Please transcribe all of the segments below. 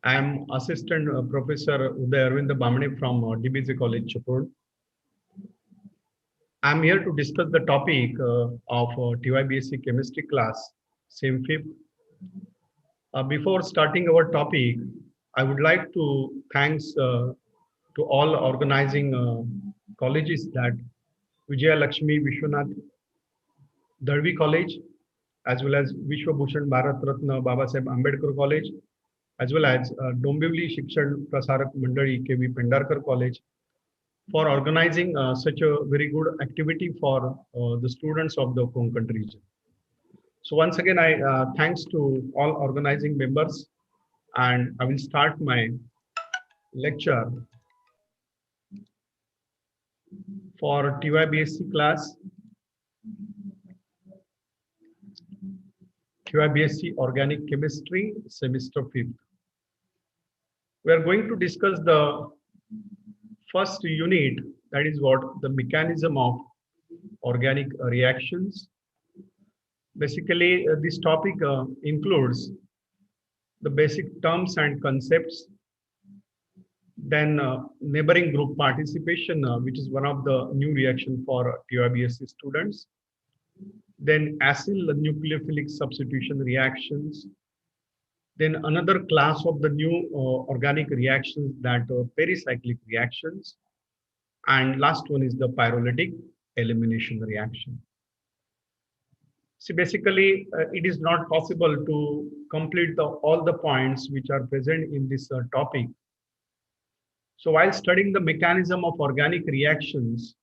I am Assistant Professor Uday Bamne from B.Sc College, Chiplun. I am here to discuss the topic of TY-B.Sc chemistry class, same fifth. Before starting our topic, I would like to thanks to all organizing colleges, that Vijaya Lakshmi Vishwanath Darvi College, as well as Vishwabhushan Bharat Ratna Babasaheb Ambedkar College, as well as Dombivli Shikshan Prasarak Mandali KV Pendarkar College, for organizing such a very good activity for the students of the Konkan region. So once again, I thanks to all organizing members, and I will start my lecture for TY-B.Sc class, TY-B.Sc Organic Chemistry, semester 5th. We are going to discuss the first unit, that is what the mechanism of organic reactions. Basically, this topic includes the basic terms and concepts, then neighboring group participation, which is one of the new reaction for TY-B.Sc students, then acyl nucleophilic substitution reactions, then another class of the new organic reactions, that pericyclic reactions, and last one is the pyrolytic elimination reaction. See, basically, it is not possible to complete all the points which are present in this topic. So while studying the mechanism of organic reactions,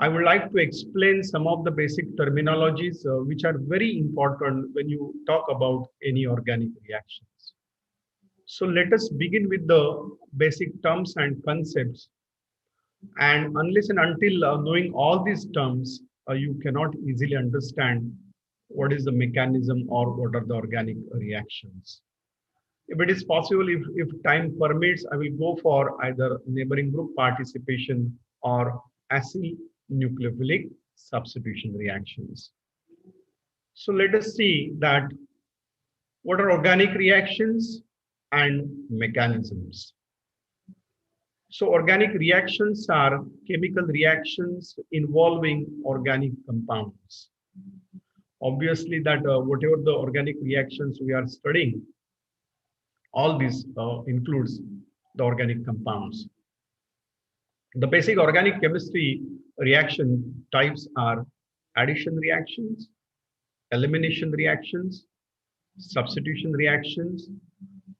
I would like to explain some of the basic terminologies which are very important when you talk about any organic reactions. So let us begin with the basic terms and concepts. And unless and until knowing all these terms, you cannot easily understand what is the mechanism or what are the organic reactions. If it is possible, if time permits, I will go for either neighboring group participation or acyl nucleophilic substitution reactions. So let us see that what are organic reactions and mechanisms. So organic reactions are chemical reactions involving organic compounds. Obviously that whatever the organic reactions we are studying, all this includes the organic compounds. The basic organic chemistry reaction types are addition reactions, elimination reactions, substitution reactions,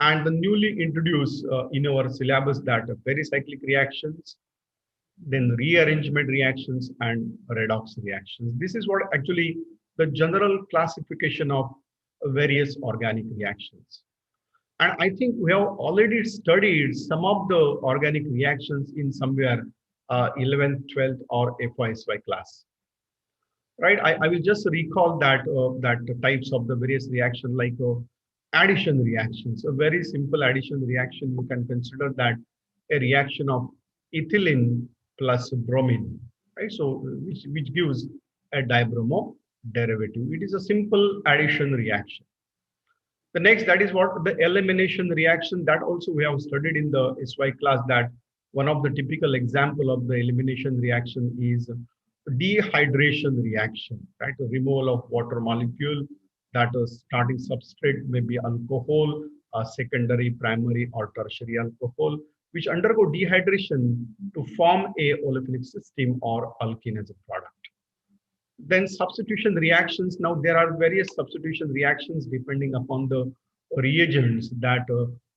and the newly introduced in our syllabus, that pericyclic reactions, then rearrangement reactions, and redox reactions. This is what actually the general classification of various organic reactions. And I think we have already studied some of the organic reactions in somewhere 11th, 12th, or FY/SY class. Right? I will just recall that the types of the various reactions, like addition reactions. A very simple addition reaction, you can consider that a reaction of ethylene plus bromine, right? So which gives a dibromo derivative. It is a simple addition reaction. The next, that is what the elimination reaction, that also we have studied in the SY class, that one of the typical example of the elimination reaction is dehydration reaction, right? The removal of water molecule, that starting substrate may be alcohol, secondary, primary, or tertiary alcohol, which undergo dehydration to form a olefinic system or alkene as a product. Then substitution reactions. Now there are various substitution reactions depending upon the reagents that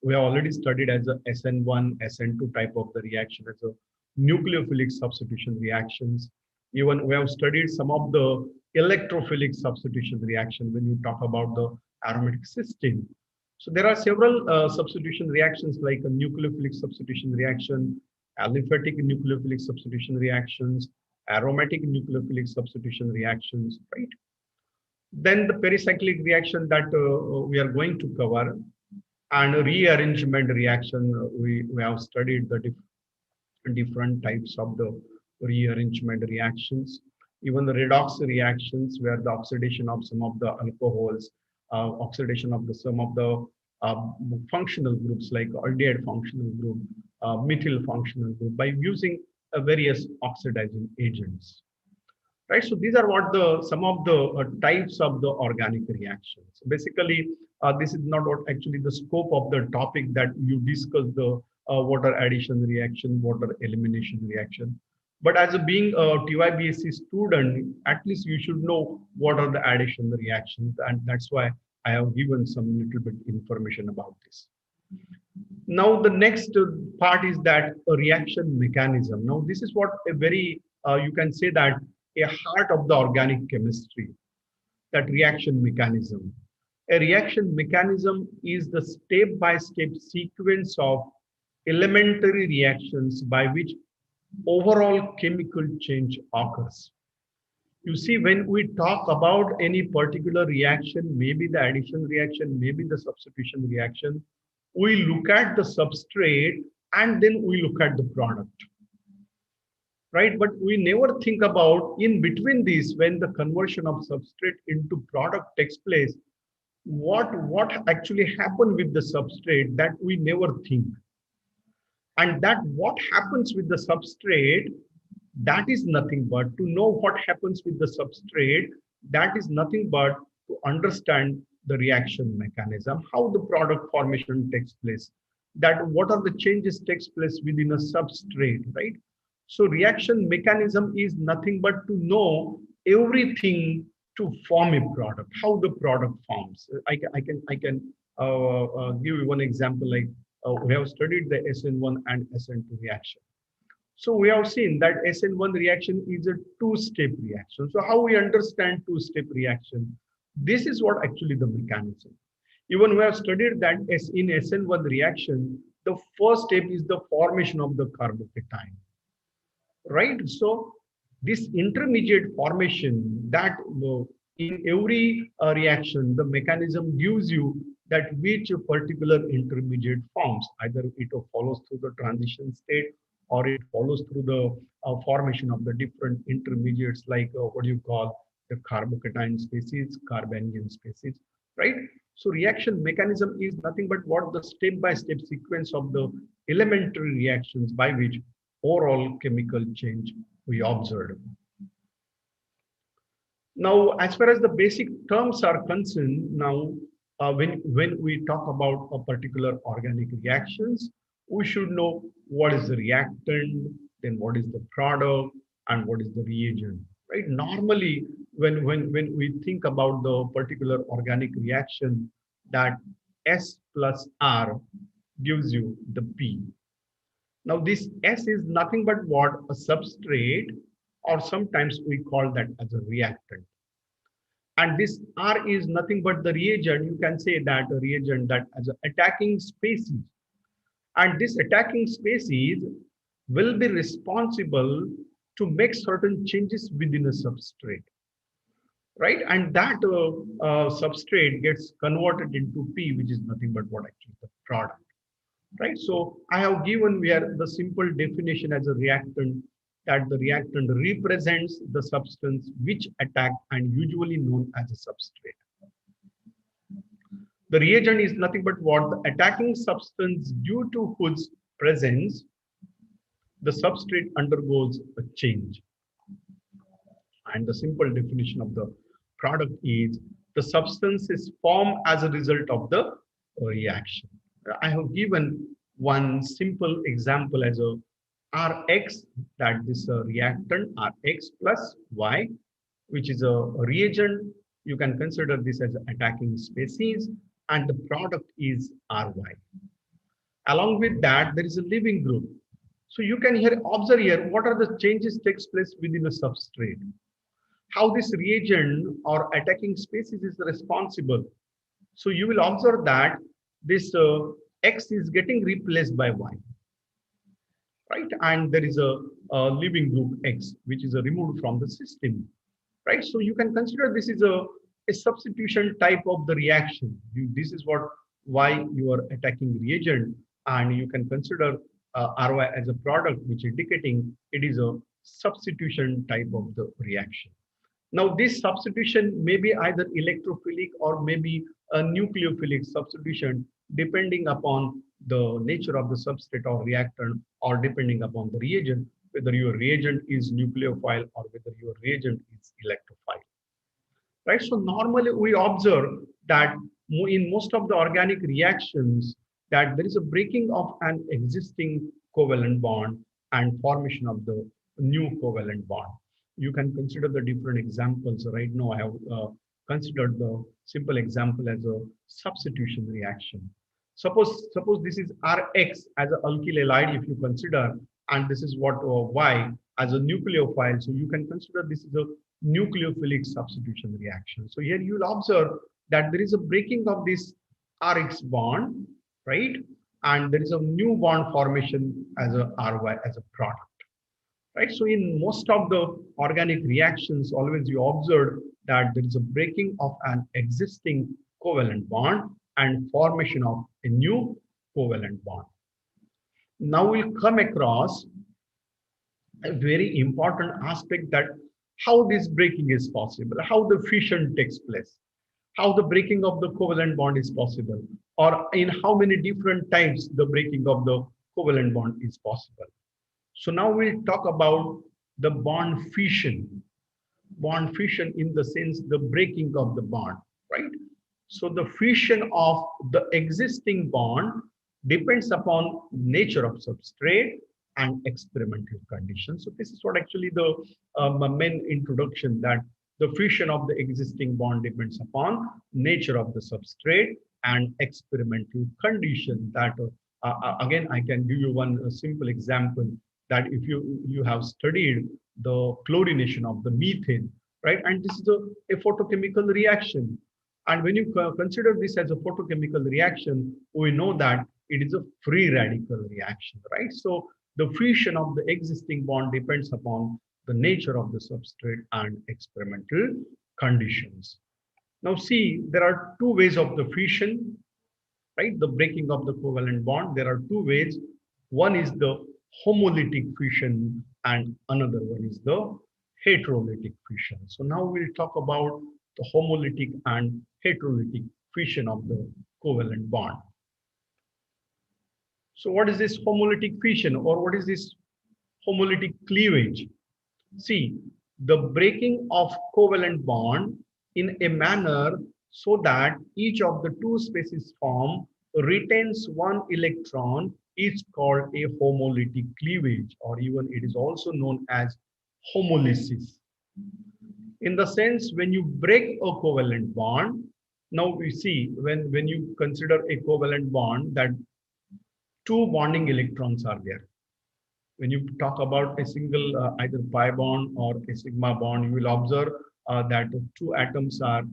we have already studied, as a SN1, SN2 type of the reaction, as a nucleophilic substitution reactions. Even we have studied some of the electrophilic substitution reaction when you talk about the aromatic system. So there are several substitution reactions, like a nucleophilic substitution reaction, aliphatic nucleophilic substitution reactions, aromatic nucleophilic substitution reactions, right? Then the pericyclic reaction that we are going to cover, and rearrangement reaction. We have studied the different types of the rearrangement reactions. Even the redox reactions, where the oxidation of some of the alcohols, oxidation of some of the functional groups like aldehyde functional group, methyl functional group by using various oxidizing agents. Right, so these are what the some of the types of the organic reactions. Basically, this is not what actually the scope of the topic that you discuss the water addition reaction, water elimination reaction. But as a being a TY-B.Sc student, at least you should know what are the addition reactions, and that's why I have given some little bit information about this. Now, the next part is that a reaction mechanism. Now, this is what a very, you can say that a heart of the organic chemistry, that reaction mechanism. A reaction mechanism is the step-by-step sequence of elementary reactions by which overall chemical change occurs. You see, when we talk about any particular reaction, maybe the addition reaction, maybe the substitution reaction, we look at the substrate and then we look at the product, right? But we never think about in between this, when the conversion of substrate into product takes place, what actually happened with the substrate, that we never think. And that what happens with the substrate, that is nothing but to know what happens with the substrate, that is nothing but to understand the reaction mechanism, how the product formation takes place, that what are the changes takes place within a substrate, right? So reaction mechanism is nothing but to know everything to form a product, how the product forms. I can give you one example, like we have studied the SN1 and SN2 reaction. So we have seen that SN1 reaction is a two-step reaction. So how we understand two-step reaction? This is what actually the mechanism. Even we have studied that in SN1 reaction, the first step is the formation of the carbocation, right? So this intermediate formation, that in every reaction, the mechanism gives you that which particular intermediate forms, either it follows through the transition state or it follows through the formation of the different intermediates, like what do you call the carbocation species, carbanion species, right? So reaction mechanism is nothing but what the step-by-step sequence of the elementary reactions by which overall chemical change we observe. Now, as far as the basic terms are concerned, now when we talk about a particular organic reactions, we should know what is the reactant, then what is the product, and what is the reagent, right? Normally, when we think about the particular organic reaction, that S plus R gives you the P. Now, this S is nothing but what? A substrate, or sometimes we call that as a reactant. And this R is nothing but the reagent. You can say that a reagent that as an attacking species. And this attacking species will be responsible to make certain changes within a substrate, right? And that substrate gets converted into P, which is nothing but what actually the product, right? So I have given here the simple definition as a reactant, that the reactant represents the substance which attack and usually known as a substrate. The reagent is nothing but what? The attacking substance due to whose presence the substrate undergoes a change. And the simple definition of the product is the substance is formed as a result of the reaction. I have given one simple example as a Rx, that this reactant Rx plus Y, which is a reagent. You can consider this as an attacking species, and the product is Ry. Along with that, there is a leaving group. So you can here observe here what are the changes takes place within a substrate. How this reagent or attacking species is responsible. So you will observe that this X is getting replaced by Y, right? And there is a leaving group X, which is removed from the system, right? So you can consider this is a substitution type of the reaction. This is what why you are attacking reagent, and you can consider Ry as a product, which indicating it is a substitution type of the reaction. Now, this substitution may be either electrophilic or maybe a nucleophilic substitution, depending upon the nature of the substrate or reactant, or depending upon the reagent, whether your reagent is nucleophile or whether your reagent is electrophile. Right? So normally we observe that in most of the organic reactions that there is a breaking of an existing covalent bond and formation of the new covalent bond. You can consider the different examples. Right now I have considered the simple example as a substitution reaction. Suppose this is Rx as an alkyl halide if you consider, and this is what Y as a nucleophile. So you can consider this is a nucleophilic substitution reaction. So here you will observe that there is a breaking of this Rx bond, right? And there is a new bond formation as a RY as a product, right? So in most of the organic reactions, always you observe that there is a breaking of an existing covalent bond and formation of a new covalent bond. Now we'll come across a very important aspect, that how this breaking is possible, how the fission takes place, how the breaking of the covalent bond is possible, or in how many different types the breaking of the covalent bond is possible. So now we'll talk about the bond fission. Bond fission in the sense the breaking of the bond, right? So the fission of the existing bond depends upon nature of substrate and experimental conditions. So this is what actually the main introduction, that the fission of the existing bond depends upon nature of the substrate and experimental condition. That again, I can give you one simple example, that if you have studied the chlorination of the methane, right? And this is a photochemical reaction. And when you consider this as a photochemical reaction, we know that it is a free radical reaction, right? So the fission of the existing bond depends upon the nature of the substrate and experimental conditions. Now see, there are two ways of the fission, right? The breaking of the covalent bond. There are two ways. One is the homolytic fission and another one is the heterolytic fission. So now we'll talk about the homolytic and heterolytic fission of the covalent bond. So what is this homolytic fission, or what is this homolytic cleavage? See, the breaking of covalent bond in a manner so that each of the two species form retains one electron is called a homolytic cleavage, or even it is also known as homolysis. In the sense, when you break a covalent bond, now we see when you consider a covalent bond, that two bonding electrons are there. When you talk about a single either pi bond or a sigma bond, you will observe that two atoms are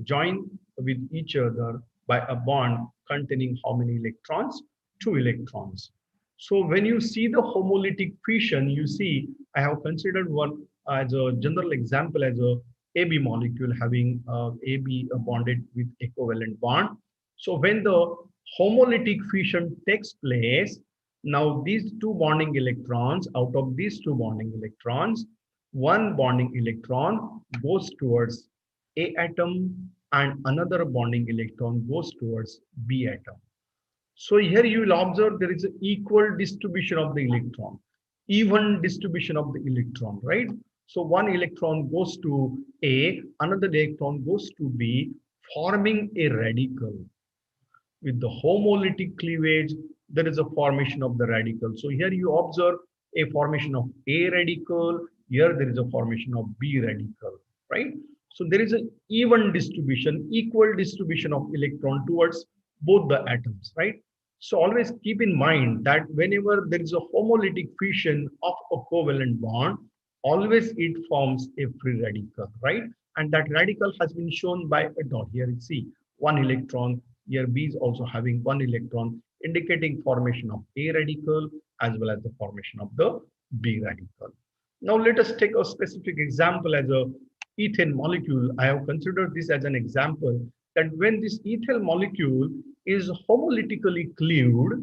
joined with each other by a bond containing how many electrons? Two electrons. So when you see the homolytic fission, you see, I have considered one as a general example as a AB molecule having AB bonded with a covalent bond. So when the homolytic fission takes place, now these two bonding electrons, out of these two bonding electrons, one bonding electron goes towards A atom and another bonding electron goes towards B atom. So here you will observe there is an equal distribution of the electron, even distribution of the electron, right? So one electron goes to A, another electron goes to B, forming a radical. With the homolytic cleavage, there is a formation of the radical. So here you observe a formation of A radical, here there is a formation of B radical, right? So there is an even distribution, equal distribution of electron towards both the atoms, right? So always keep in mind that whenever there is a homolytic fission of a covalent bond, always it forms a free radical, right? And that radical has been shown by a dot. Here you see one electron, here B is also having one electron, indicating formation of A radical as well as the formation of the B radical. Now let us take a specific example as a ethane molecule. I have considered this as an example that when this ethyl molecule is homolytically cleaved,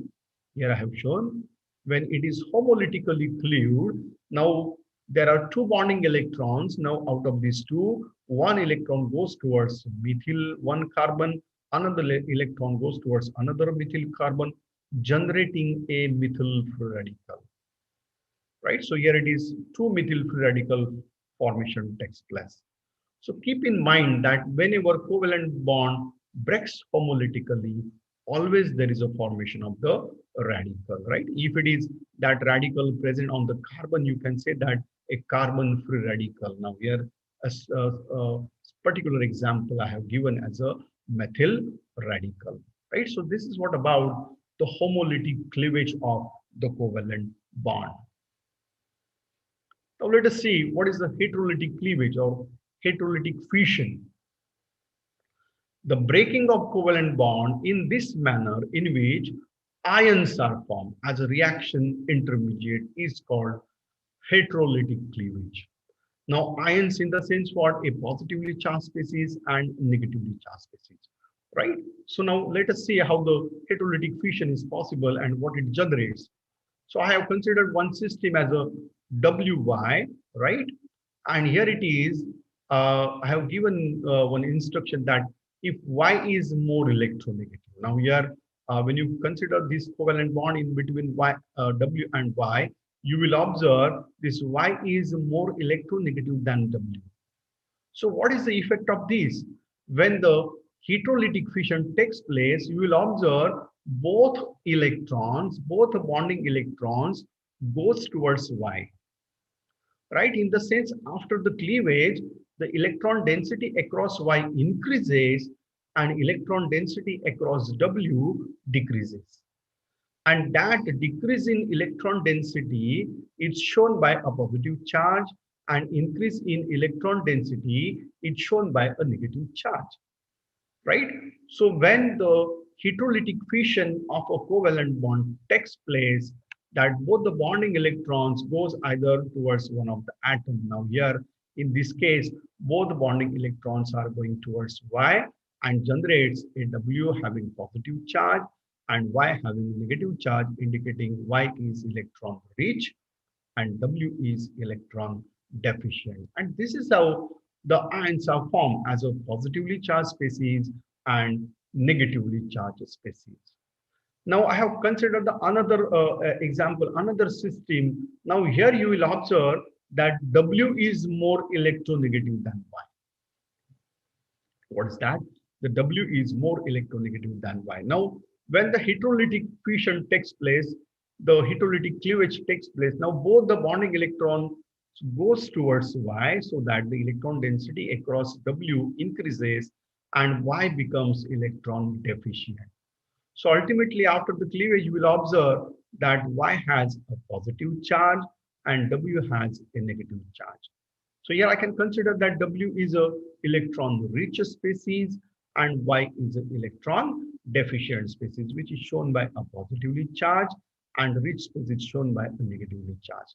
here I have shown, when it is homolytically cleaved, now there are two bonding electrons. Now out of these two, one electron goes towards methyl one carbon, another electron goes towards another methyl carbon, generating a methyl free radical, right? So here it is two methyl free radical formation takes place. So keep in mind that whenever covalent bond breaks homolytically, always there is a formation of the radical, right? If it is that radical present on the carbon, you can say that a carbon free radical. Now here a particular example I have given as a methyl radical, right? So this is what about the homolytic cleavage of the covalent bond. Now let us see what is the heterolytic cleavage or heterolytic fission. The breaking of covalent bond in this manner in which ions are formed as a reaction intermediate is called heterolytic cleavage. Now ions in the sense what? A positively charged species and negatively charged species, right? So now let us see how the heterolytic fission is possible and what it generates. So I have considered one system as a WY, right? And here it is, I have given one instruction that if Y is more electronegative. Now here, when you consider this covalent bond in between W and Y, you will observe this Y is more electronegative than W. So what is the effect of this? When the heterolytic fission takes place, you will observe both electrons, both bonding electrons goes towards Y. Right? In the sense, after the cleavage, the electron density across Y increases and electron density across W decreases. And that decrease in electron density is shown by a positive charge, and increase in electron density is shown by a negative charge. Right? So when the heterolytic fission of a covalent bond takes place, that both the bonding electrons goes either towards one of the atom. Now here, in this case, both the bonding electrons are going towards Y and generates a W having positive charge and Y having negative charge, indicating Y is electron rich and W is electron deficient. And this is how the ions are formed as a positively charged species and negatively charged species. Now I have considered the another example, another system. Now here you will observe that W is more electronegative than Y. What is that? The W is more electronegative than Y. Now when the heterolytic fission takes place, the heterolytic cleavage takes place. Now both the bonding electron goes towards Y, so that the electron density across W increases and Y becomes electron deficient. So ultimately, after the cleavage, you will observe that Y has a positive charge and W has a negative charge. So here I can consider that W is a electron-rich species and Y is an electron-deficient species, which is shown by a positively charged, and rich species shown by a negatively charged.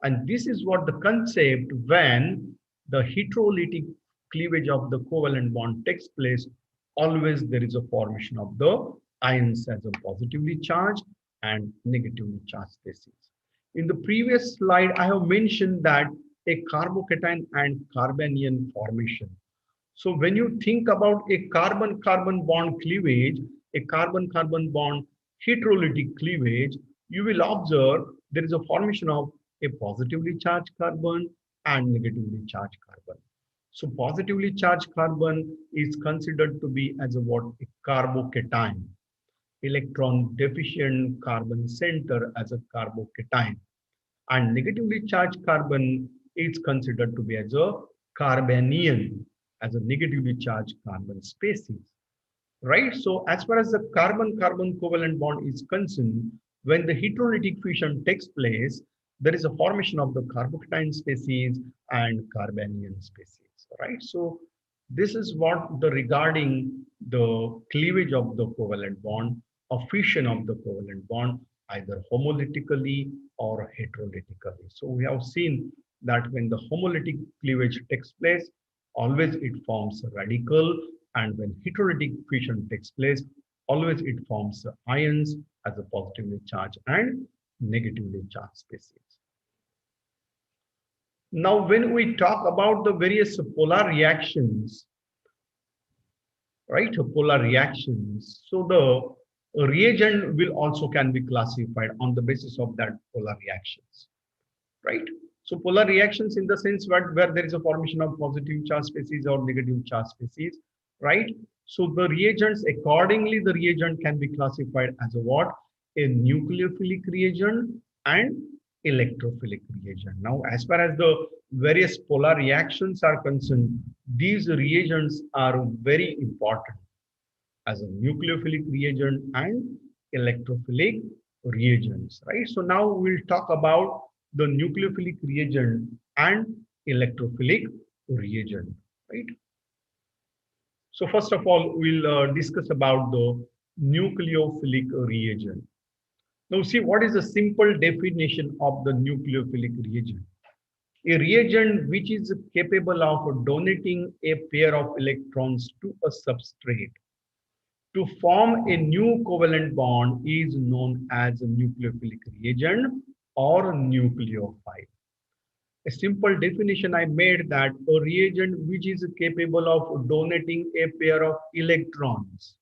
And this is what the concept when the heterolytic cleavage of the covalent bond takes place, always there is a formation of the ions as a positively charged and negatively charged species. In the previous slide, I have mentioned that a carbocation and carbanion formation. So when you think about a carbon-carbon bond cleavage, a carbon-carbon bond heterolytic cleavage, you will observe there is a formation of a positively charged carbon and negatively charged carbon. So positively charged carbon is considered to be as a what? A carbocation. Electron deficient carbon center as a carbocation. And negatively charged carbon is considered to be as a carbanion, as a negatively charged carbon species. Right? So as far as the carbon-carbon covalent bond is concerned, when the heterolytic fission takes place, there is a formation of the carbocation species and carbanion species. Right? So this is what the regarding the cleavage of the covalent bond, or fission of the covalent bond, either homolytically or heterolytically. So we have seen that when the homolytic cleavage takes place, always it forms a radical, and when heterolytic fission takes place, always it forms ions as a positively charged and negatively charged species. Now, when we talk about the various polar reactions, right? Polar reactions. So the reagent will also can be classified on the basis of that polar reactions, right? So polar reactions in the sense where there is a formation of positive charge species or negative charge species, right? So the reagents, accordingly, the reagent can be classified as a what? A nucleophilic reagent and electrophilic reagent. Now, as far as the various polar reactions are concerned, these reagents are very important as a nucleophilic reagent and electrophilic reagents, right? So now we'll talk about the nucleophilic reagent and electrophilic reagent, right? So first of all, we'll discuss about the nucleophilic reagent. Now see, what is the simple definition of the nucleophilic reagent? A reagent which is capable of donating a pair of electrons to a substrate to form a new covalent bond is known as a nucleophilic reagent or nucleophile. A simple definition I made that a reagent which is capable of donating a pair of electrons.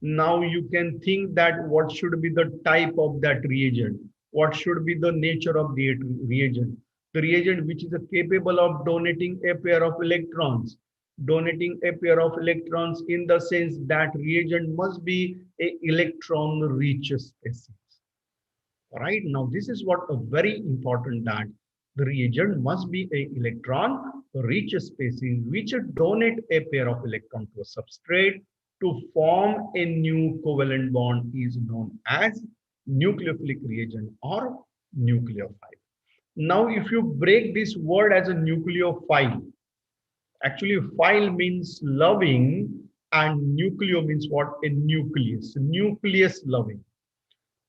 Now you can think that what should be the type of that reagent? What should be the nature of the reagent? The reagent which is capable of donating a pair of electrons. Donating a pair of electrons in the sense that reagent must be a electron rich species. Right now, this is what a very important that the reagent must be a electron rich species which donate a pair of electrons to a substrate to form a new covalent bond is known as nucleophilic reagent or nucleophile. Now, if you break this word as a nucleophile, actually phile means loving and nucleo means what? A nucleus, nucleus loving.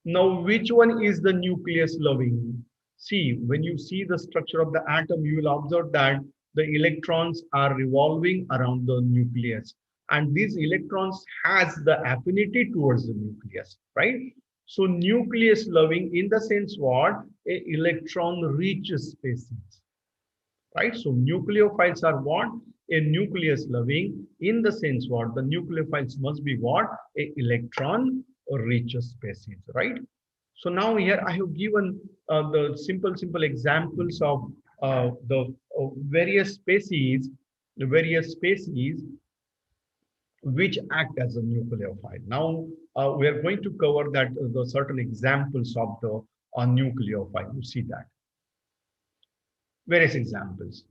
Now, which one is the nucleus loving? See, when you see the structure of the atom, you will observe that the electrons are revolving around the nucleus. And these electrons has the affinity towards the nucleus, right? So nucleus loving in the sense what? A electron rich species, right? So nucleophiles are what? A nucleus loving in the sense what? The nucleophiles must be what? A electron rich species, right? So now here I have given the simple examples of the various species, which act as a nucleophile. Now we are going to cover that the certain examples of the nucleophile. You see that various examples.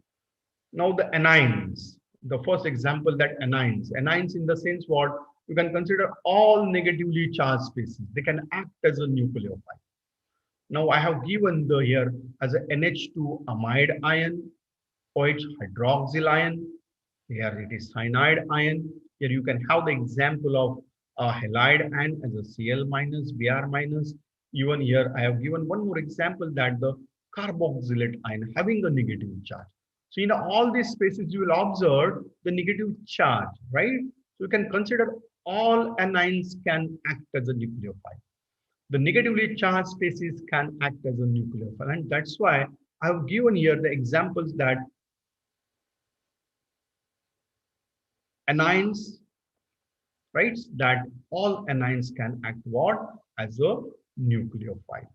Now the anions. The first example that anions in the sense what? You can consider all negatively charged species. They can act as a nucleophile. Now I have given the here as a NH2 amide ion, OH hydroxyl ion. Here it is cyanide ion. Here you can have the example of a halide ion as a Cl minus, Br minus. Even here I have given one more example that the carboxylate ion having a negative charge. So in all these spaces, you will observe the negative charge, right? So you can consider all anions can act as a nucleophile. The negatively charged species can act as a nucleophile. And that's why I have given here the examples that anions, right? That all anions can act what? As a nucleophile,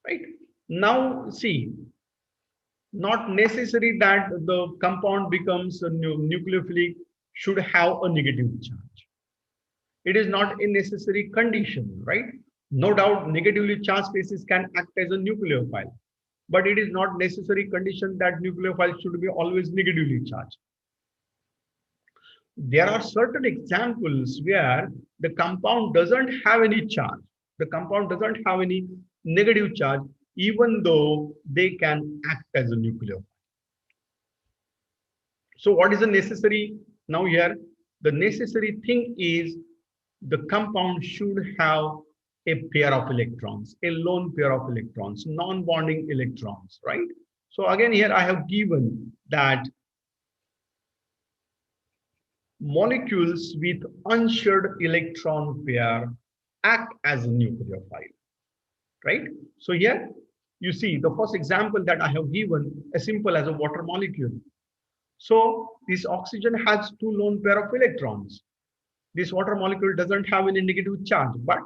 right? Now see, not necessary that the compound becomes a nucleophilic should have a negative charge. It is not a necessary condition, right? No doubt negatively charged species can act as a nucleophile, but it is not necessary condition that nucleophile should be always negatively charged. There are certain examples where the compound doesn't have any charge. The compound doesn't have any negative charge, even though they can act as a nucleophile. So what is the necessary? Now here, the necessary thing is the compound should have a pair of electrons, a lone pair of electrons, non-bonding electrons, right? So again, here I have given that molecules with unshared electron pair act as a nucleophile, right? So here you see the first example that I have given as simple as a water molecule. So this oxygen has two lone pair of electrons. This water molecule doesn't have any negative charge, but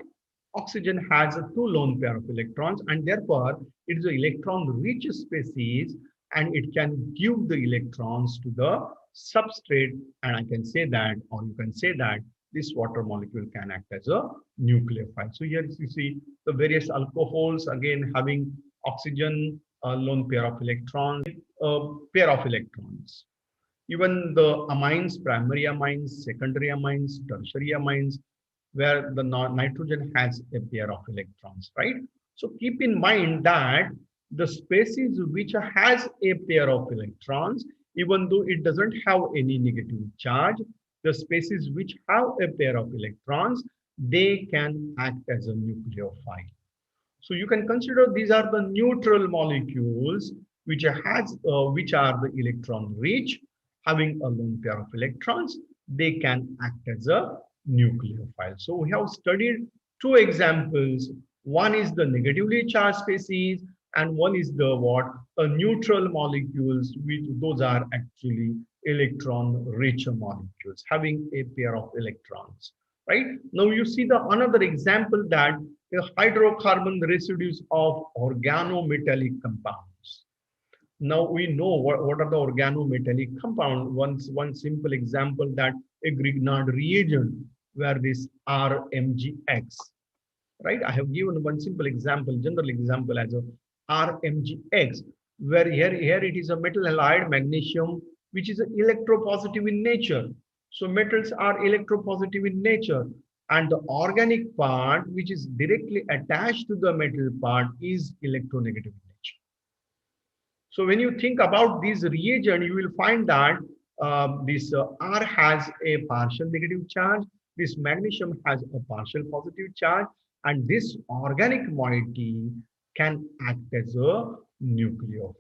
oxygen has a two lone pair of electrons, and therefore it is an electron-rich species, and it can give the electrons to the substrate. And I can say that, or you can say that this water molecule can act as a nucleophile. So here you see the various alcohols again having oxygen, a lone pair of electrons, a pair of electrons. Even the amines, primary amines, secondary amines, tertiary amines, where the nitrogen has a pair of electrons, right? So keep in mind that the species which has a pair of electrons, even though it doesn't have any negative charge, the species which have a pair of electrons, they can act as a nucleophile. So you can consider these are the neutral molecules which are the electron rich, having a lone pair of electrons. They can act as a nucleophile. So we have studied two examples. One is the negatively charged species, and one is the what? A neutral molecules, which those are actually electron-rich molecules having a pair of electrons. Right now, you see the another example that the hydrocarbon residues of organometallic compounds. Now we know what are the organometallic compounds. One simple example that a Grignard reagent where this RMgX, right? I have given one simple example, general example as a RMgX, where here it is a metal halide magnesium, which is electropositive in nature. So metals are electropositive in nature, and the organic part, which is directly attached to the metal part, is electronegative in nature. So when you think about this reagent, you will find that this R has a partial negative charge, this magnesium has a partial positive charge, and this organic moiety can act as a nucleophile.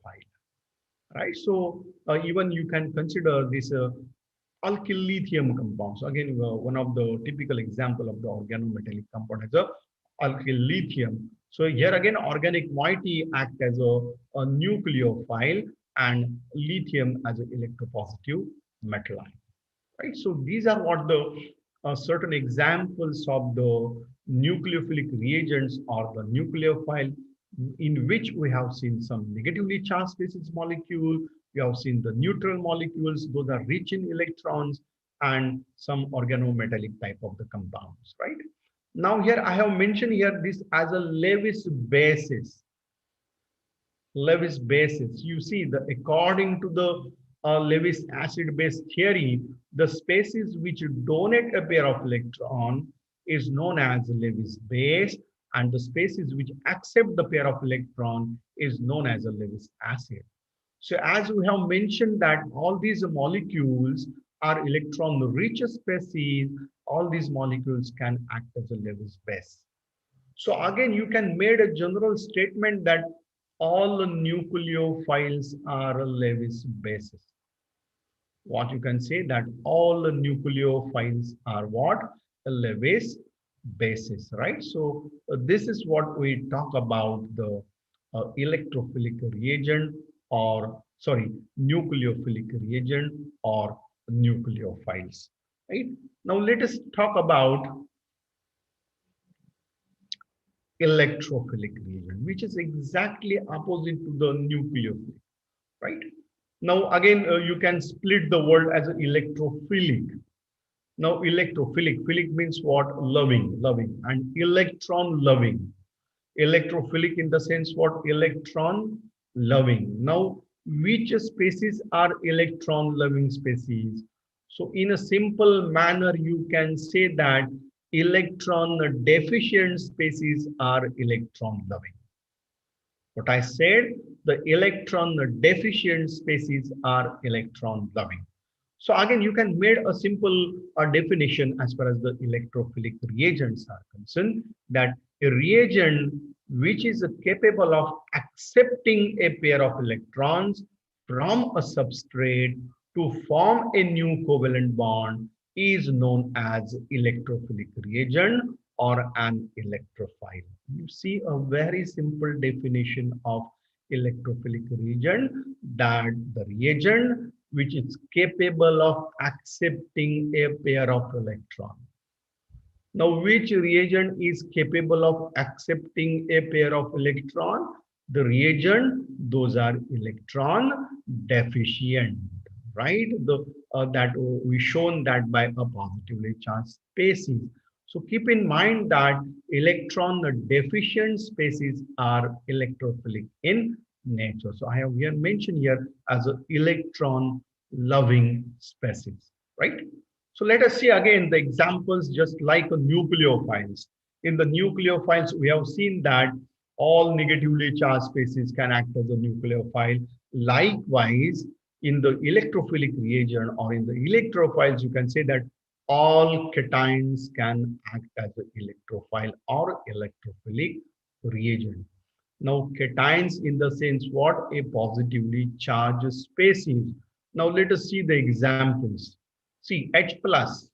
Right? So even you can consider this alkyl lithium compounds. Again, one of the typical example of the organometallic compound is a alkyl lithium. So here again, organic moiety act as a nucleophile, and lithium as an electropositive metal ion. Right. So these are what the certain examples of the nucleophilic reagents or the nucleophile, in which we have seen some negatively charged species molecule. We have seen the neutral molecules, those are rich in electrons, and some organometallic type of the compounds, right? Now here I have mentioned here this as a Lewis basis. Lewis basis. You see, the according to the Lewis acid-base theory, the species which donate a pair of electron is known as Lewis base, and the species which accept the pair of electron is known as a Lewis acid. So as we have mentioned that all these molecules are electron-rich species, all these molecules can act as a Lewis base. So again, you can make a general statement that all the nucleophiles are Lewis bases. What you can say that all the nucleophiles are what? A Lewis basis, right? So this is what we talk about the electrophilic reagent, or sorry, nucleophilic reagent or nucleophiles, right? Now let us talk about electrophilic reagent, which is exactly opposite to the nucleophilic, right? Now again, you can split the word as electrophilic. Now philic means what? Loving, and electron loving. Electrophilic in the sense what? Electron loving. Now which species are electron loving species? So in a simple manner, you can say that electron deficient species are electron loving. What I said, the electron deficient species are electron loving. So again, you can make a simple definition as far as the electrophilic reagents are concerned, that a reagent which is capable of accepting a pair of electrons from a substrate to form a new covalent bond is known as electrophilic reagent or an electrophile. You see a very simple definition of electrophilic reagent, that the reagent which is capable of accepting a pair of electrons. Now, which reagent is capable of accepting a pair of electron? The reagent, those are electron deficient, right? That we shown that by a positively charged species. So keep in mind that electron deficient species are electrophilic in nature. So I have here mentioned here as an electron loving species, right? So let us see again the examples just like nucleophiles. In the nucleophiles, we have seen that all negatively charged species can act as a nucleophile. Likewise, in the electrophilic reagent or in the electrophiles, you can say that all cations can act as an electrophile or electrophilic reagent. Now, cations in the sense what? A positively charged species. Now, let us see the examples. See, H plus.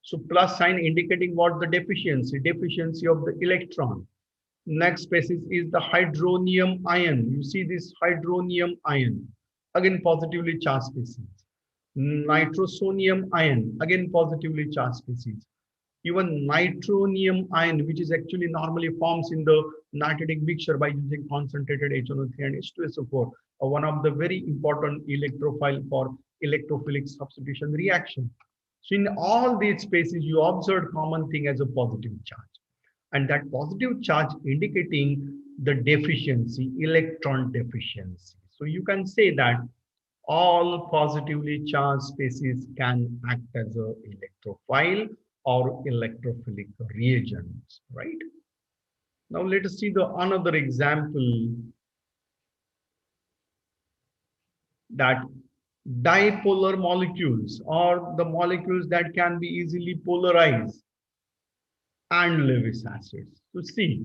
So, plus sign indicating what? The deficiency, deficiency of the electron. Next species is the hydronium ion. You see this hydronium ion, again positively charged species. Nitrosonium ion, again positively charged species. Even nitronium ion, which is actually normally forms in the nitrotic mixture by using concentrated H1O3 and H2SO4, one of the very important electrophile for electrophilic substitution reaction. So in all these spaces, you observe common thing as a positive charge. And that positive charge indicating the deficiency, electron deficiency. So you can say that all positively charged species can act as a electrophile or electrophilic reagents, right? Now let us see the another example, that dipolar molecules or the molecules that can be easily polarized and Lewis acids. So see,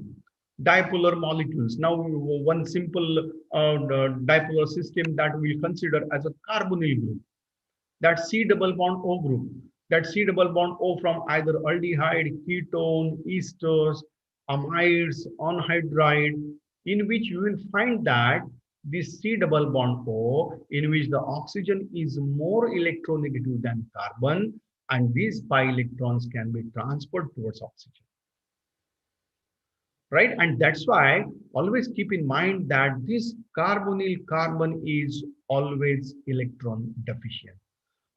dipolar molecules. Now, one simple dipolar system that we consider as a carbonyl group, that C double bond O group, that C double bond O from either aldehyde, ketone, esters, amides, anhydride, in which you will find that this C double bond O, in which the oxygen is more electronegative than carbon, and these pi electrons can be transferred towards oxygen. Right? And that's why always keep in mind that this carbonyl carbon is always electron deficient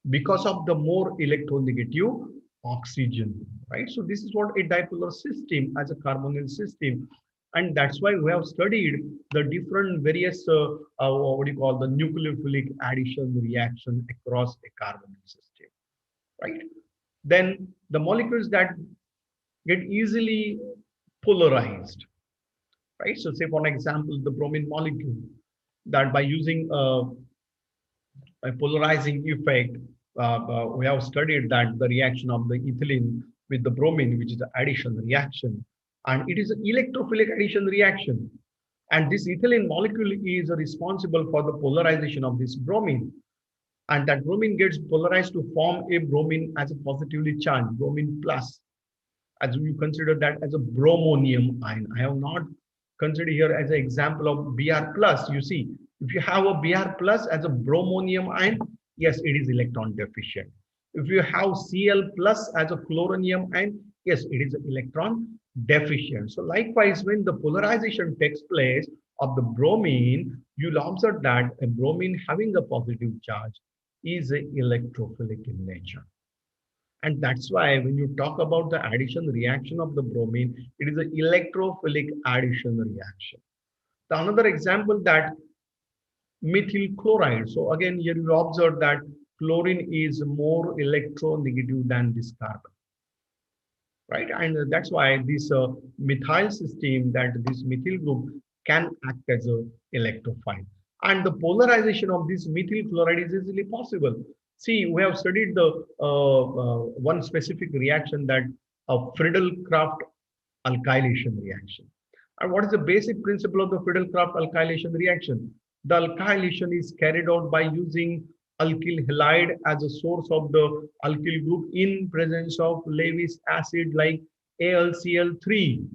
because of the more electronegative oxygen, right? So this is what a dipolar system as a carbonyl system. And that's why we have studied the different various, what do you call, the nucleophilic addition reaction across a carbonyl system, right? Then the molecules that get easily polarized, right? So say for example, the bromine molecule, that by using a polarizing effect, we have studied that the reaction of the ethylene with the bromine, which is the addition reaction, and it is an electrophilic addition reaction. And this ethylene molecule is responsible for the polarization of this bromine. And that bromine gets polarized to form a bromine as a positively charged, bromine plus, as we consider that as a bromonium ion. I have not considered here as an example of Br plus. You see, if you have a Br plus as a bromonium ion, yes, it is electron deficient. If you have Cl plus as a chloronium ion, yes, it is electron deficient. So likewise, when the polarization takes place of the bromine, you'll observe that a bromine having a positive charge is electrophilic in nature. And that's why when you talk about the addition reaction of the bromine, it is an electrophilic addition reaction. The another example, that methyl chloride. So again, here you observe that chlorine is more electronegative than this carbon, right? And that's why this methyl system, that this methyl group can act as a electrophile. And the polarization of this methyl chloride is easily possible. See, we have studied the one specific reaction, that Friedel-Crafts alkylation reaction. And what is the basic principle of the Friedel-Crafts alkylation reaction? The alkylation is carried out by using alkyl halide as a source of the alkyl group in presence of Lewis acid like AlCl3,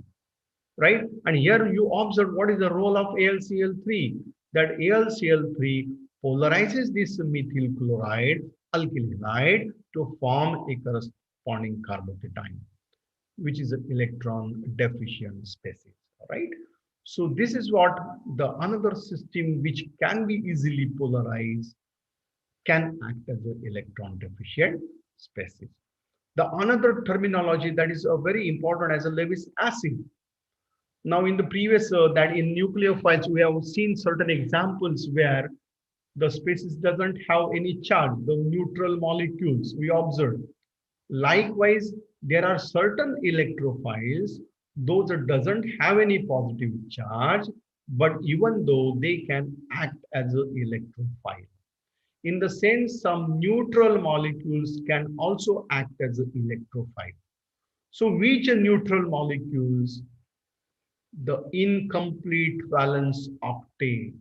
right? And here you observe what is the role of AlCl3, that AlCl3 polarizes this methyl chloride, alkyl halide, to form a corresponding carbocation. which is an electron deficient species, right? So this is what the another system which can be easily polarized can act as an electron deficient species. The another terminology that is very important as a Lewis acid. Now in the previous that in nucleophiles we have seen certain examples where the species doesn't have any charge, the neutral molecules we observe. Likewise, there are certain electrophiles, those that doesn't have any positive charge, but even though they can act as an electrophile. In the sense, some neutral molecules can also act as an electrophile. So which neutral molecules? The incomplete valence octet,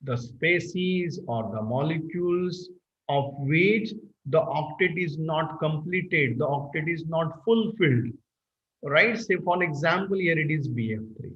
the species or the molecules of which the octet is not completed, the octet is not fulfilled, right? Say for example, here it is BF3,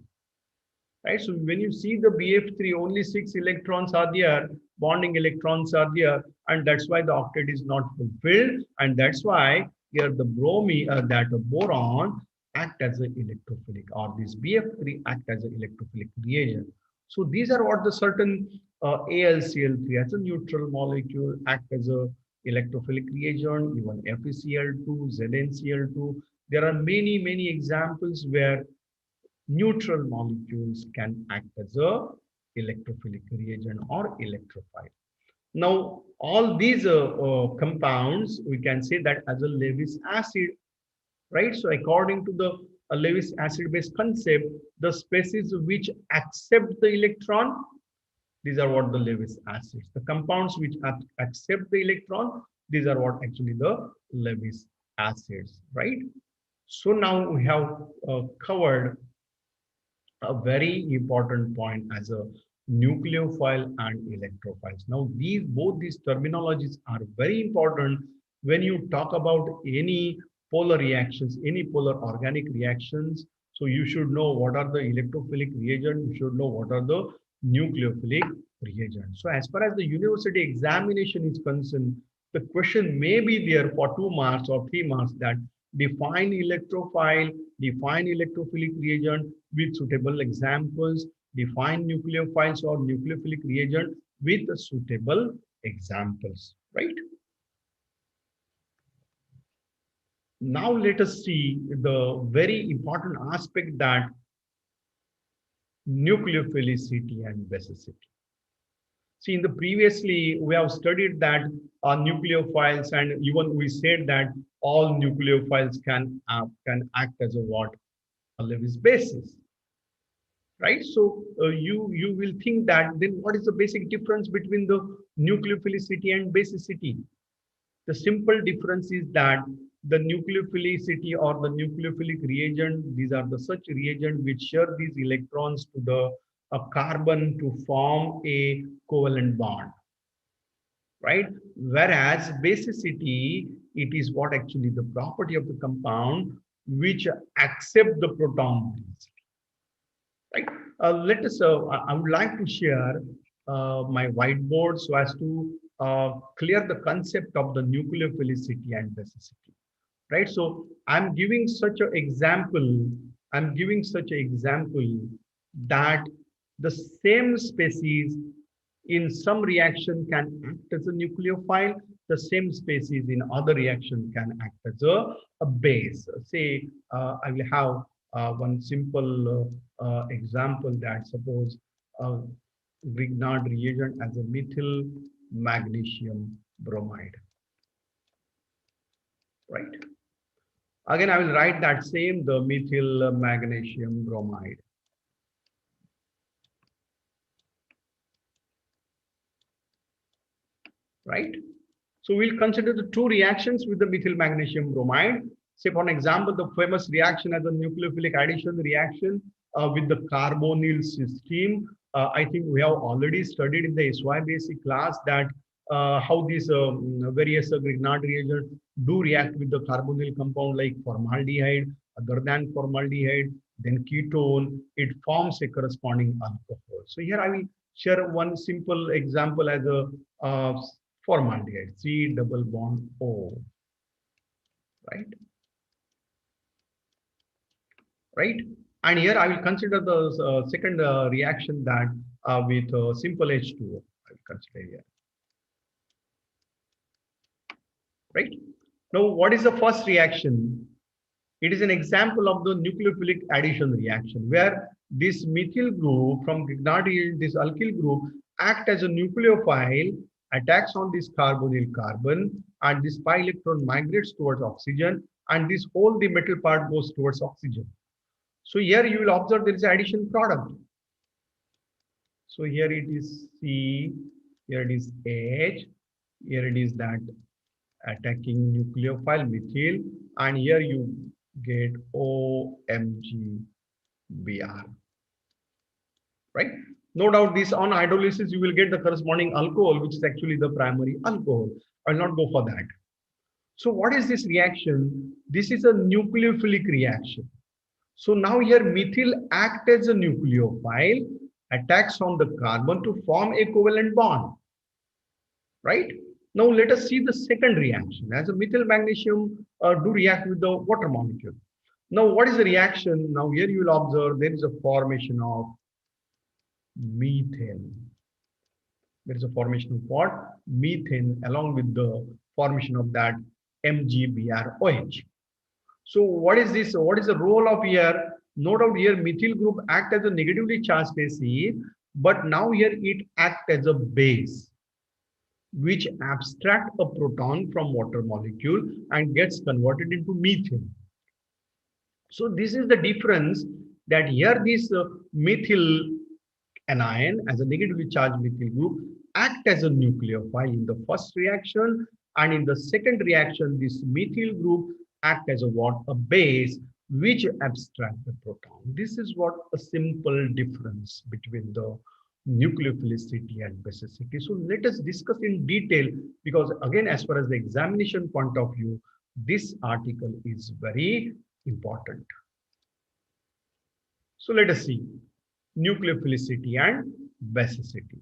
right? So when you see the BF3, only 6 electrons are there, bonding electrons are there, and that's why the octet is not fulfilled, and that's why here the bromine, that boron act as an electrophilic, or this BF3 act as an electrophilic reagent. So these are what the certain AlCl3 as a neutral molecule act as a electrophilic reagent, even FeCl2, ZnCl2. There are many examples where neutral molecules can act as a electrophilic reagent or electrophile. Now, all these compounds, we can say that as a Lewis acid, right? So according to the Lewis acid-base concept, the species which accept the electron, these are what the Lewis acids. The compounds which accept the electron, these are what actually the Lewis acids, right? So now we have covered a very important point as a nucleophile and electrophiles. Now, both these terminologies are very important when you talk about any polar reactions, any polar organic reactions. So you should know what are the electrophilic reagents, you should know what are the nucleophilic reagents. So as far as the university examination is concerned, the question may be there for 2 marks or 3 marks, that define electrophile, define electrophilic reagent with suitable examples, define nucleophiles or nucleophilic reagent with suitable examples, right? Now let us see the very important aspect, that nucleophilicity and basicity. See, in the previously we have studied that nucleophiles, and even we said that all nucleophiles can act as a what? A Lewis basis, right? So you will think that then what is the basic difference between the nucleophilicity and basicity? The simple difference is that the nucleophilicity or the nucleophilic reagent, these are the such reagent which share these electrons to the carbon to form a covalent bond, right? Whereas basicity, it is what actually the property of the compound which accept the proton, right? Let us, I would like to share my whiteboard so as to clear the concept of the nucleophilicity and basicity, right? So I'm giving such an example, that the same species in some reaction can act as a nucleophile, the same species in other reaction can act as a base. Say, I will have one simple example, that suppose Grignard reagent as a methyl magnesium bromide, right? Again, I will write that same, the methyl magnesium bromide. Right? So we'll consider the 2 reactions with the methyl magnesium bromide. Say for an example, the famous reaction as a nucleophilic addition reaction with the carbonyl system. I think we have already studied in the SY-Basic class that how these various Grignard reagents do react with the carbonyl compound like formaldehyde. Other than formaldehyde, then ketone, it forms a corresponding alcohol. So here I will share one simple example as a formaldehyde, C double bond O, right? right? And here I will consider the second reaction that with simple H2O, I will consider here, right? Now, what is the first reaction? It is an example of the nucleophilic addition reaction where this methyl group from Grignardi, this alkyl group act as a nucleophile, attacks on this carbonyl carbon, and this pi electron migrates towards oxygen, and this whole the metal part goes towards oxygen. So here you will observe there is addition product. So here it is C, here it is H, here it is that attacking nucleophile methyl, and here you get OMGBr, right? No doubt this on hydrolysis you will get the corresponding alcohol, which is actually the primary alcohol. I will not go for that. So what is this reaction? This is a nucleophilic reaction. So now here methyl acts as a nucleophile, attacks on the carbon to form a covalent bond, right? Now let us see the second reaction. As a methyl magnesium do react with the water molecule. Now what is the reaction? Now here you will observe there is a formation of methane. There is a formation of what? Methane along with the formation of that MgBrOH. So what is this? What is the role of here? No doubt here methyl group act as a negatively charged species, but now here it acts as a base which abstract a proton from water molecule and gets converted into methane. So this is the difference, that here this methyl anion as a negatively charged methyl group act as a nucleophile in the first reaction, and in the second reaction this methyl group act as a what? A base which abstract the proton. This is what a simple difference between the nucleophilicity and basicity. So let us discuss in detail, because again, as far as the examination point of view, this article is very important. So let us see nucleophilicity and basicity.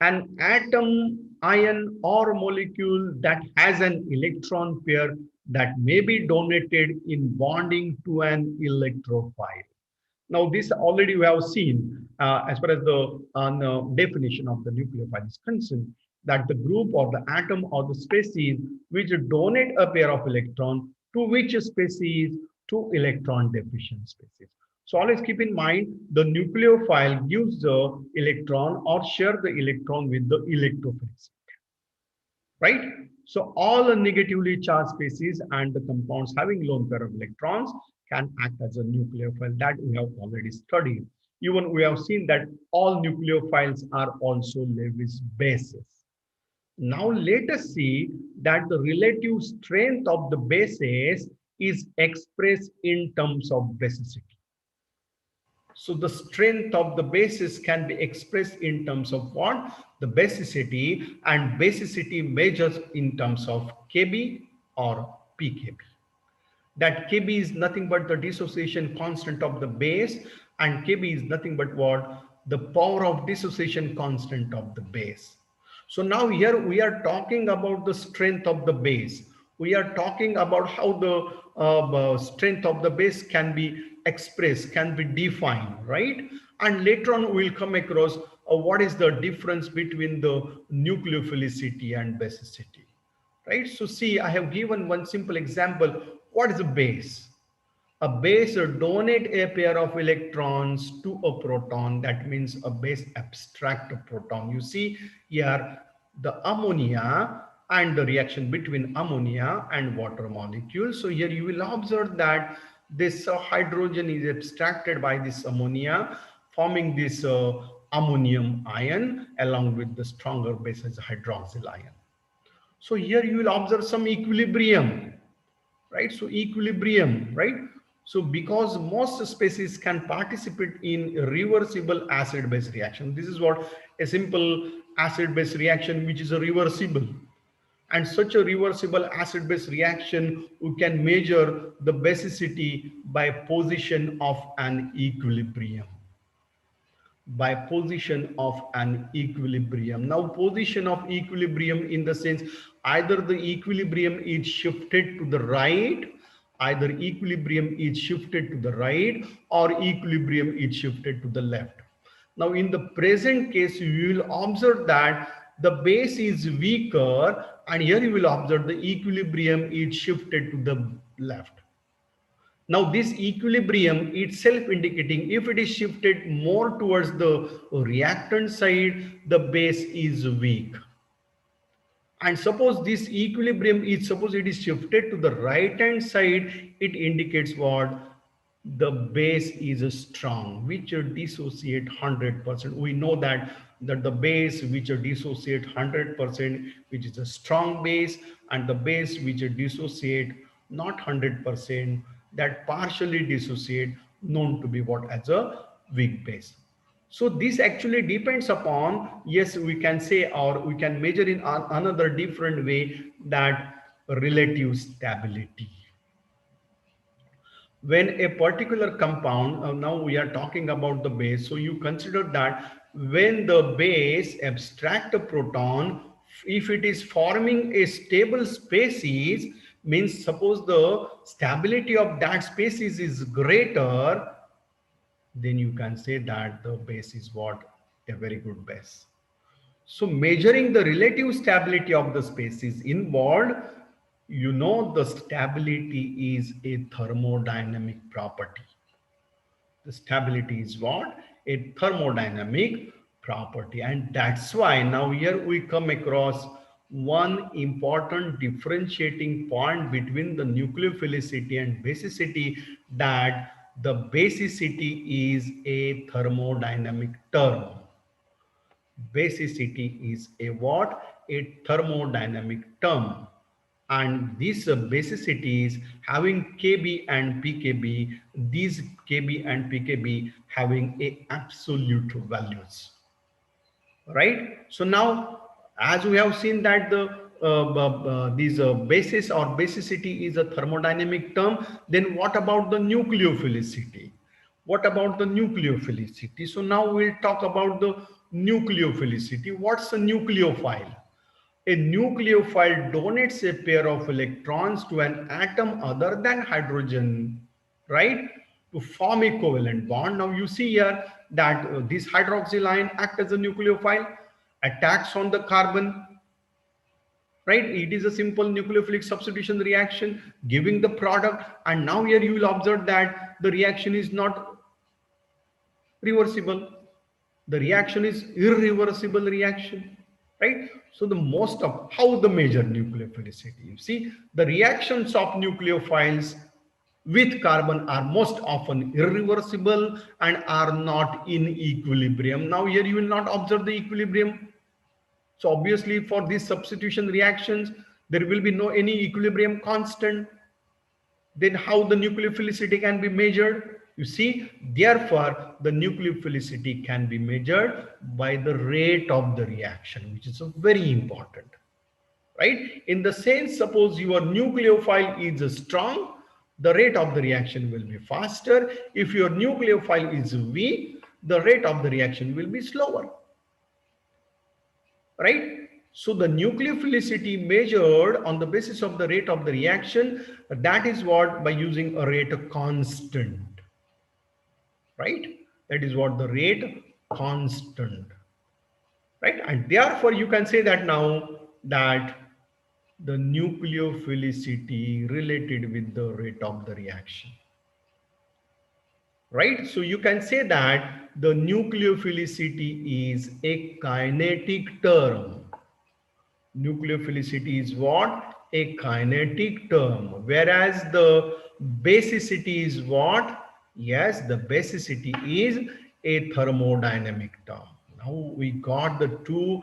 An atom, ion, or molecule that has an electron pair that may be donated in bonding to an electrophile. Now, this already we have seen as far as the definition of the nucleophile is concerned, that the group or the atom or the species which donate a pair of electrons to which species? To electron deficient species. So always keep in mind the nucleophile gives the electron or share the electron with the electrophilicity, right? So all the negatively charged species and the compounds having lone pair of electrons can act as a nucleophile, that we have already studied. Even we have seen that all nucleophiles are also Lewis bases. Now let us see that the relative strength of the bases is expressed in terms of basicity. So the strength of the bases can be expressed in terms of what? The basicity, and basicity measures in terms of Kb or pKb. That Kb is nothing but the dissociation constant of the base, and Kb is nothing but what? The power of dissociation constant of the base. So now here we are talking about the strength of the base. We are talking about how the strength of the base can be expressed, can be defined, right? And later on we'll come across what is the difference between the nucleophilicity and basicity, right? So see, I have given one simple example. What is a base? A base donate a pair of electrons to a proton. That means a base abstract a proton. You see here the ammonia and the reaction between ammonia and water molecule. So here you will observe that this hydrogen is abstracted by this ammonia, forming this ammonium ion along with the stronger base as hydroxyl ion. So here you will observe some equilibrium, right? So equilibrium, right? So because most species can participate in reversible acid-base reaction. This is what a simple acid-base reaction which is a reversible. And such a reversible acid-base reaction, we can measure the basicity by position of an equilibrium. By position of an equilibrium. Now, position of equilibrium in the sense either the equilibrium is shifted to the right Either equilibrium is shifted to the right or equilibrium is shifted to the left. Now in the present case, you will observe that the base is weaker, and here you will observe the equilibrium is shifted to the left. Now this equilibrium itself indicating if it is shifted more towards the reactant side, the base is weak. And suppose this equilibrium is, suppose it is shifted to the right hand side, it indicates what? The base is strong, which dissociate 100%. We know that the base which dissociate 100%, which is a strong base, and the base which dissociate not 100%, that partially dissociate, known to be what? As a weak base. So this actually depends upon, yes, we can say, or we can measure in another different way, that relative stability. When a particular compound, now we are talking about the base, so you consider that when the base abstract a proton, if it is forming a stable species, means suppose the stability of that species is greater, then you can say that the base is what? A very good base. So measuring the relative stability of the species involved, you know, the stability is a thermodynamic property. The stability is what? A thermodynamic property. And that's why now here we come across one important differentiating point between the nucleophilicity and basicity, that the basicity is a thermodynamic term. Basicity is a what? A thermodynamic term. And these basicities having Kb and pKb, these Kb and pKb having a absolute values. Right? So now, as we have seen that these basis or basicity is a thermodynamic term, then what about the nucleophilicity? What about the nucleophilicity? So now we'll talk about the nucleophilicity. What's a nucleophile? A nucleophile donates a pair of electrons to an atom other than hydrogen, right, to form a covalent bond. Now you see here that this hydroxyl ion acts as a nucleophile, attacks on the carbon, right? It is a simple nucleophilic substitution reaction giving the product. And now here you will observe that the reaction is not reversible. The reaction is irreversible reaction, right? So the most of how the measure nucleophilicity, you see the reactions of nucleophiles with carbon are most often irreversible and are not in equilibrium. Now here you will not observe the equilibrium. So obviously for these substitution reactions, there will be no any equilibrium constant. Then how the nucleophilicity can be measured? You see, therefore, the nucleophilicity can be measured by the rate of the reaction, which is very important, right? In the sense, suppose your nucleophile is strong, the rate of the reaction will be faster. If your nucleophile is weak, the rate of the reaction will be slower, right? So the nucleophilicity measured on the basis of the rate of the reaction, that is what, by using a rate constant. Right? That is what the rate constant. Right? And therefore you can say that now that the nucleophilicity related with the rate of the reaction. Right? So you can say that the nucleophilicity is a kinetic term. Nucleophilicity is what? A kinetic term. Whereas the basicity is what? Yes, the basicity is a thermodynamic term. Now we got the two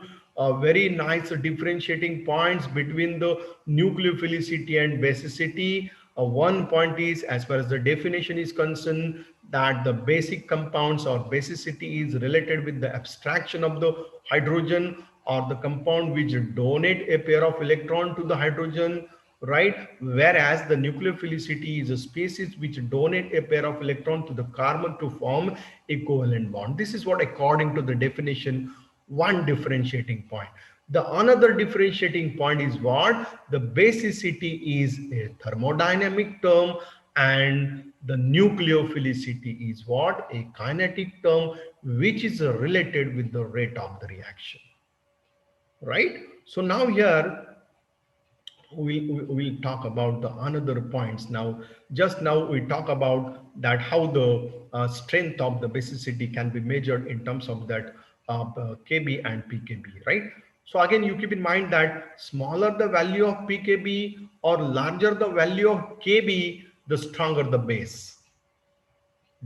very nice differentiating points between the nucleophilicity and basicity. One point is, as far as the definition is concerned, that the basic compounds or basicity is related with the abstraction of the hydrogen, or the compound which donate a pair of electron to the hydrogen, right? Whereas the nucleophilicity is a species which donate a pair of electron to the carbon to form a covalent bond. This is what, according to the definition, one differentiating point. The another differentiating point is what? The basicity is a thermodynamic term and the nucleophilicity is what? A kinetic term which is related with the rate of the reaction. Right? So now here we'll talk about the another points now. Just now we talk about that how the strength of the basicity can be measured in terms of that kb and pkb, right? So again you keep in mind that smaller the value of pkb or larger the value of kb, the stronger the base.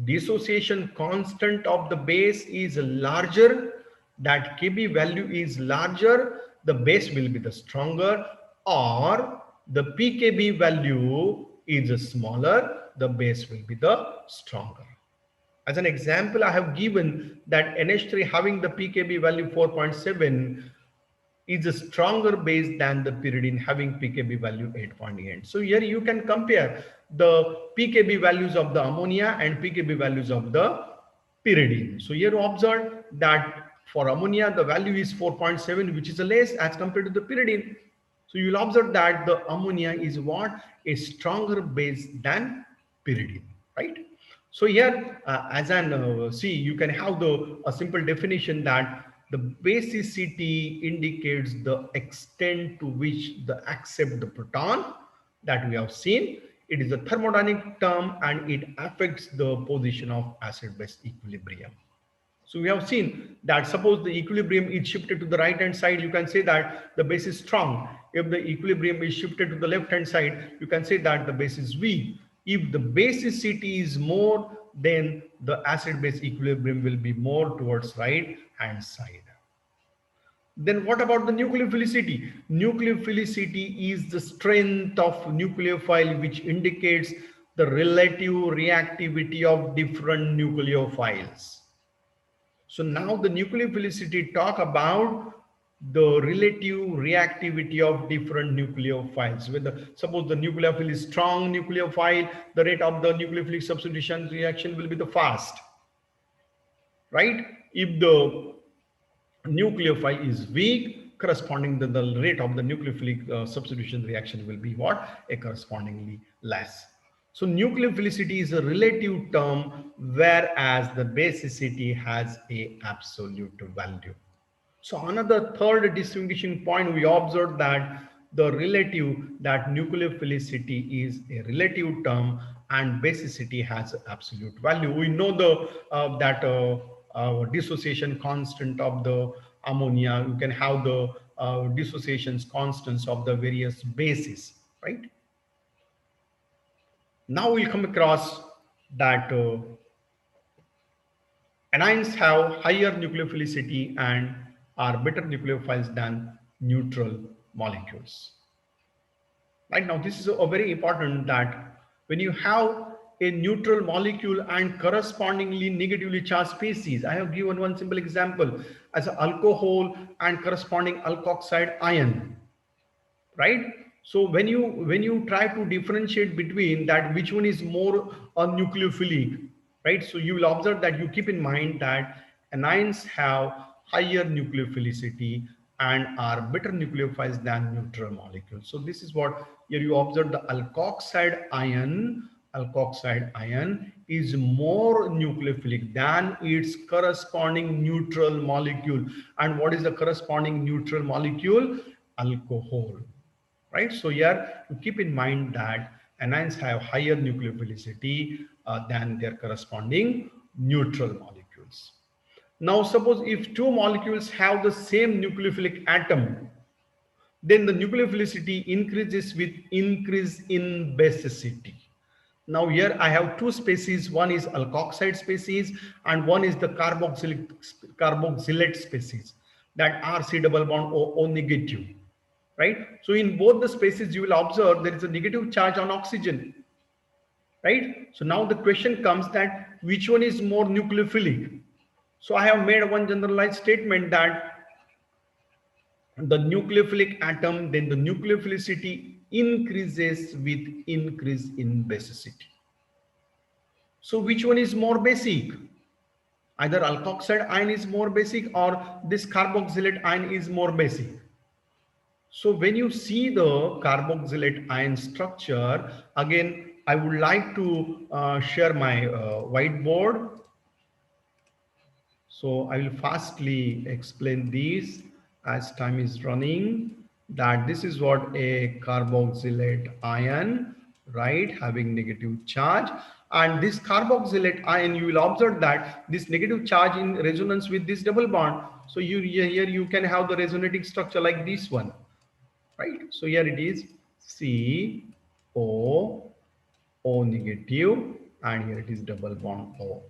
Dissociation constant of the base is larger, that kb value is larger, the base will be the stronger, or the pkb value is smaller, the base will be the stronger. As an example, I have given that NH3 having the pkb value 4.7 is a stronger base than the pyridine having pkb value 8.8. So here you can compare the pkb values of the ammonia and pkb values of the pyridine. So here you observe that for ammonia the value is 4.7, which is less as compared to the pyridine. So you will observe that the ammonia is what? A stronger base than pyridine, right? So here, as an see, you can have a simple definition that the basicity indicates the extent to which the accept the proton that we have seen. It is a thermodynamic term and it affects the position of acid-base equilibrium. So we have seen that suppose the equilibrium is shifted to the right hand side, you can say that the base is strong. If the equilibrium is shifted to the left hand side, you can say that the base is weak. If the basicity is more, then the acid base equilibrium will be more towards right hand side. Then what about the nucleophilicity? Nucleophilicity is the strength of nucleophile which indicates the relative reactivity of different nucleophiles. So now the nucleophilicity talk about the relative reactivity of different nucleophiles. Suppose the nucleophile is strong nucleophile, the rate of the nucleophilic substitution reaction will be the fast, right? If the nucleophile is weak, corresponding to the rate of the nucleophilic substitution reaction will be what? A correspondingly less. So nucleophilicity is a relative term, whereas the basicity has a absolute value. So another third distinguishing point, we observed that the relative, that nucleophilicity is a relative term and basicity has absolute value. We know the dissociation constant of the ammonia. You can have the dissociation constants of the various bases, right? Now we'll come across that anions have higher nucleophilicity and are better nucleophiles than neutral molecules. Right now, this is a very important that when you have a neutral molecule and correspondingly negatively charged species, I have given one simple example as an alcohol and corresponding alkoxide ion, right? So when you try to differentiate between that, which one is more nucleophilic, right? So you will observe that you keep in mind that anions have higher nucleophilicity and are better nucleophiles than neutral molecules. So this is what here you observe the alkoxide ion is more nucleophilic than its corresponding neutral molecule. And what is the corresponding neutral molecule? Alcohol. Right, so here you keep in mind that anions have higher nucleophilicity than their corresponding neutral molecules. Now suppose if two molecules have the same nucleophilic atom, then the nucleophilicity increases with increase in basicity. Now here I have two species, one is alkoxide species and one is the carboxylate species, that are C double bond O negative. Right? So in both the spaces, you will observe there is a negative charge on oxygen, right? So now the question comes that which one is more nucleophilic? So I have made one generalized statement that the nucleophilic atom, then the nucleophilicity increases with increase in basicity. So which one is more basic? Either alkoxide ion is more basic or this carboxylate ion is more basic. So when you see the carboxylate ion structure, again, I would like to share my whiteboard. So I will fastly explain these as time is running, that this is what a carboxylate ion, right, having negative charge. And this carboxylate ion, you will observe that this negative charge in resonance with this double bond. So here you can have the resonating structure like this one, right? So here it is CO, O negative, and here it is double bond O,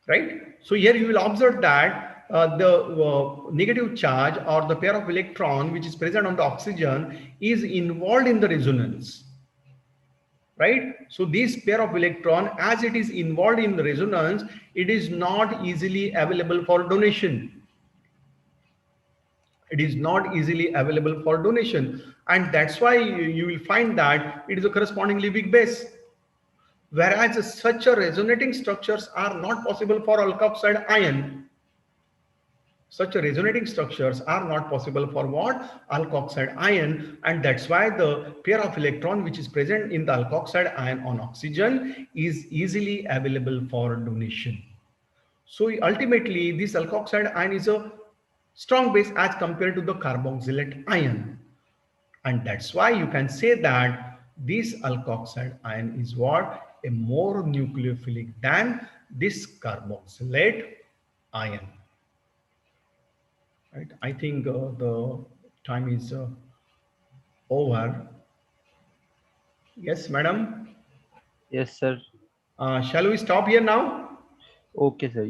right? So here you will observe that the negative charge or the pair of electron which is present on the oxygen is involved in the resonance, right? So this pair of electron, as it is involved in the resonance, it is not easily available for donation. It is not easily available for donation, and that's why you will find that it is a correspondingly big base. Whereas such a resonating structures are not possible for alkoxide ion. Such resonating structures are not possible for what? Alkoxide ion, and that's why the pair of electron which is present in the alkoxide ion on oxygen is easily available for donation. So ultimately this alkoxide ion is a strong base as compared to the carboxylate ion, and that's why you can say that this alkoxide ion is what? A more nucleophilic than this carboxylate ion. Right. I think the time is over. Yes, madam. Yes, sir. Shall we stop here now? Okay, sir.